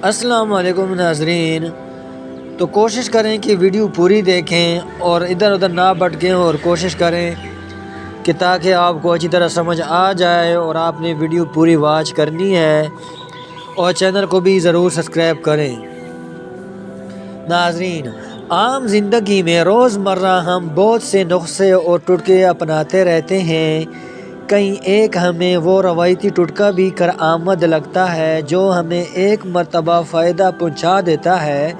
السلام علیکم ناظرین، تو کوشش کریں کہ ویڈیو پوری دیکھیں اور ادھر ادھر نہ بھٹکیں، اور کوشش کریں کہ تاکہ آپ کو اچھی طرح سمجھ آ جائے، اور آپ نے ویڈیو پوری واچ کرنی ہے اور چینل کو بھی ضرور سبسکرائب کریں۔ ناظرین، عام زندگی میں روزمرہ ہم بہت سے نسخے اور ٹوٹکے اپناتے رہتے ہیں۔ کہیں ایک ہمیں وہ روایتی ٹوٹکا بھی کارآمد لگتا ہے جو ہمیں ایک مرتبہ فائدہ پہنچا دیتا ہے۔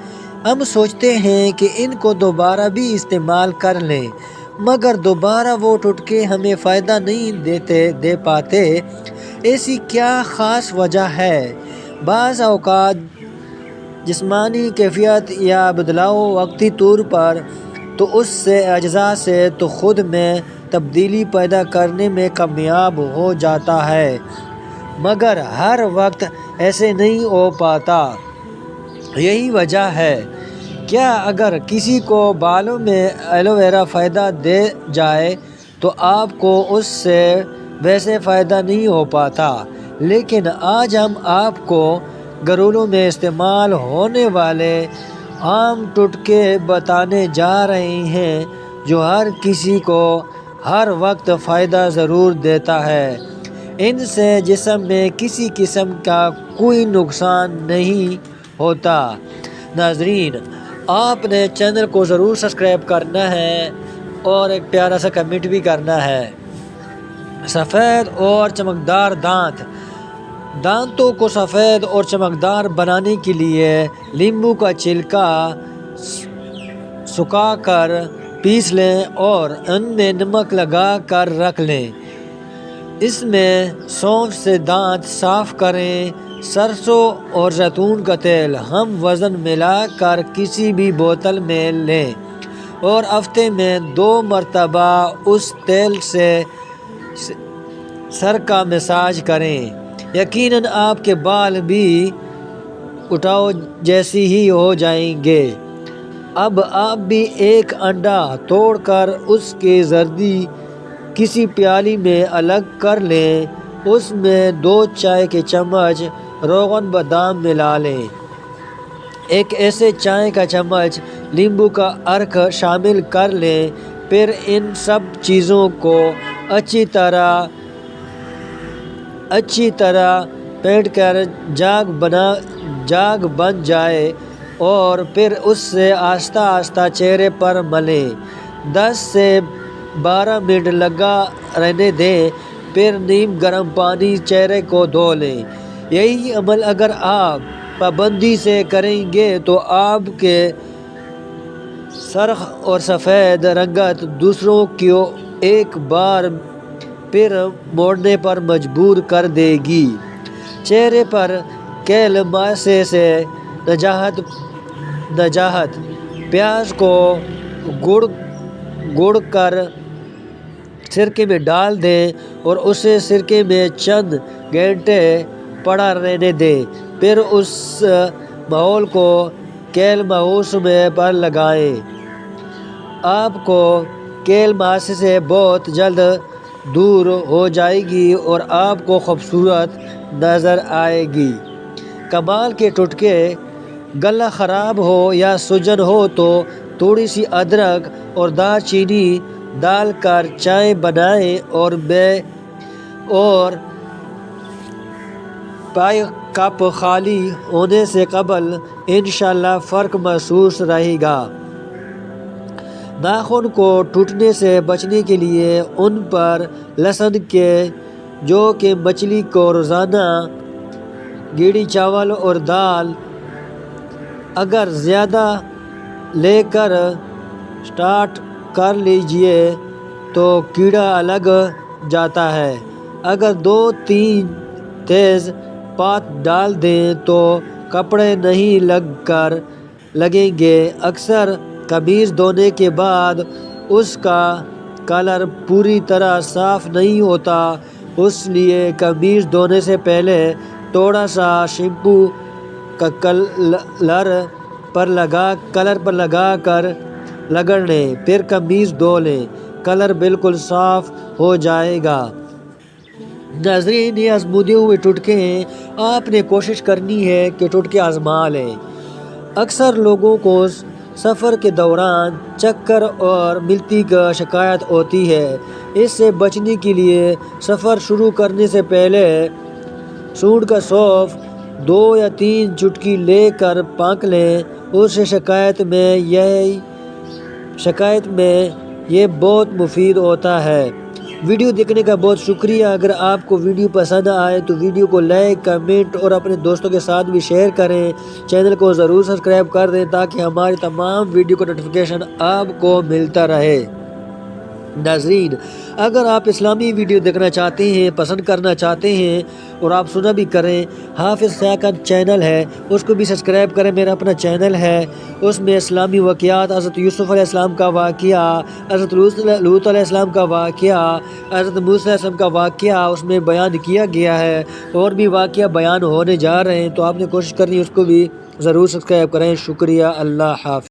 ہم سوچتے ہیں کہ ان کو دوبارہ بھی استعمال کر لیں، مگر دوبارہ وہ ٹوٹکے ہمیں فائدہ نہیں دے پاتے۔ ایسی کیا خاص وجہ ہے؟ بعض اوقات جسمانی کیفیت یا بدلاؤ وقتی طور پر تو اس سے اجزاء سے تو خود میں تبدیلی پیدا کرنے میں کامیاب ہو جاتا ہے، مگر ہر وقت ایسے نہیں ہو پاتا۔ یہی وجہ ہے کیا اگر کسی کو بالوں میں ایلو ویرا فائدہ دے جائے تو آپ کو اس سے ویسے فائدہ نہیں ہو پاتا۔ لیکن آج ہم آپ کو گھریلو میں استعمال ہونے والے عام ٹوٹکے بتانے جا رہے ہیں جو ہر کسی کو ہر وقت فائدہ ضرور دیتا ہے۔ ان سے جسم میں کسی قسم کا کوئی نقصان نہیں ہوتا۔ ناظرین، آپ نے چینل کو ضرور سبسکرائب کرنا ہے اور ایک پیارا سا کمنٹ بھی کرنا ہے۔ سفید اور چمکدار دانت۔ دانتوں کو سفید اور چمکدار بنانے کے لیے لیمبو کا چھلکا سکھا کر پیس لیں اور ان میں نمک لگا کر رکھ لیں۔ اس میں سونف سے دانت صاف کریں۔ سرسوں اور زیتون کا تیل ہم وزن ملا کر کسی بھی بوتل میں لیں اور ہفتے میں 2 مرتبہ اس تیل سے سر کا مساج کریں۔ یقیناً آپ کے بال بھی اٹاؤ جیسی ہی ہو جائیں گے۔ اب آپ بھی ایک انڈا توڑ کر اس کی زردی کسی پیالی میں الگ کر لیں۔ اس میں 2 چائے کے چمچ روغن بادام ملا لیں۔ ایک ایسے چائے کا چمچ لیمبو کا عرق شامل کر لیں۔ پھر ان سب چیزوں کو اچھی طرح پھینٹ کر جاگ بن جائے اور پھر اس سے آہستہ آہستہ چہرے پر ملیں۔ 10 سے 12 منٹ لگا رہنے دیں، پھر نیم گرم پانی چہرے کو دھو لیں۔ یہی عمل اگر آپ پابندی سے کریں گے تو آپ کے سرخ اور سفید رنگت دوسروں کو ایک بار پھر موڑنے پر مجبور کر دے گی۔ چہرے پر کیل ماسے سے نجات۔ پیاز کو گڑ کر سرکے میں ڈال دیں اور اسے سرکے میں چند گھنٹے پڑا رہنے دیں۔ پھر اس ماحول کو کیل ماسے پر لگائیں۔ آپ کو کیل ماسے سے بہت جلد دور ہو جائے گی اور آپ کو خوبصورت نظر آئے گی۔ کمال کے ٹوٹکے۔ گلا خراب ہو یا سوجن ہو تو تھوڑی سی ادرک اور دار چینی ڈال کر چائے بنائیں اور پائے کپ خالی ہونے سے قبل انشاءاللہ فرق محسوس رہے گا۔ ناخن کو ٹوٹنے سے بچنے کے لیے ان پر لہسن کے جو کہ مچھلی کو روزانہ گیڑی چاول اور دال اگر زیادہ لے کر سٹارٹ کر لیجئے تو کیڑا لگ جاتا ہے۔ اگر 2-3 تیز پات ڈال دیں تو کپڑے نہیں لگیں گے۔ اکثر قمیض دھونے کے بعد اس کا کلر پوری طرح صاف نہیں ہوتا، اس لیے قمیض دھونے سے پہلے تھوڑا سا شیمپو کا کلر پر لگا کر رگڑ لیں، پھر قمیض دھو لیں، کلر بالکل صاف ہو جائے گا۔ ناظرین، یہ آزمودے ہوئے ٹوٹکے ہیں، آپ نے کوشش کرنی ہے کہ ٹوٹکے آزما لیں۔ اکثر لوگوں کو سفر کے دوران چکر اور ملتی کا شکایت ہوتی ہے۔ اس سے بچنے کے لیے سفر شروع کرنے سے پہلے سونڈ کا سونف 2 یا 3 چٹکی لے کر پھونک لیں۔ اس شکایت میں یہ بہت مفید ہوتا ہے۔ ویڈیو دیکھنے کا بہت شکریہ۔ اگر آپ کو ویڈیو پسند آئے تو ویڈیو کو لائک، کمنٹ اور اپنے دوستوں کے ساتھ بھی شیئر کریں۔ چینل کو ضرور سبسکرائب کر دیں تاکہ ہماری تمام ویڈیو کا نوٹیفیکیشن آپ کو ملتا رہے۔ ناظرین، اگر آپ اسلامی ویڈیو دیکھنا چاہتے ہیں، پسند کرنا چاہتے ہیں اور آپ سنا بھی کریں، حافظ خیا کا چینل ہے، اس کو بھی سبسکرائب کریں۔ میرا اپنا چینل ہے، اس میں اسلامی واقعات، حضرت یوسف علیہ السلام کا واقعہ، حضرت لوط علیہ السلام کا واقعہ، حضرت موسیٰ علیہ السلام کا واقعہ اس میں بیان کیا گیا ہے، اور بھی واقعہ بیان ہونے جا رہے ہیں، تو آپ نے کوشش کرنی ہے اس کو بھی ضرور سبسکرائب کریں۔ شکریہ، اللہ حافظ۔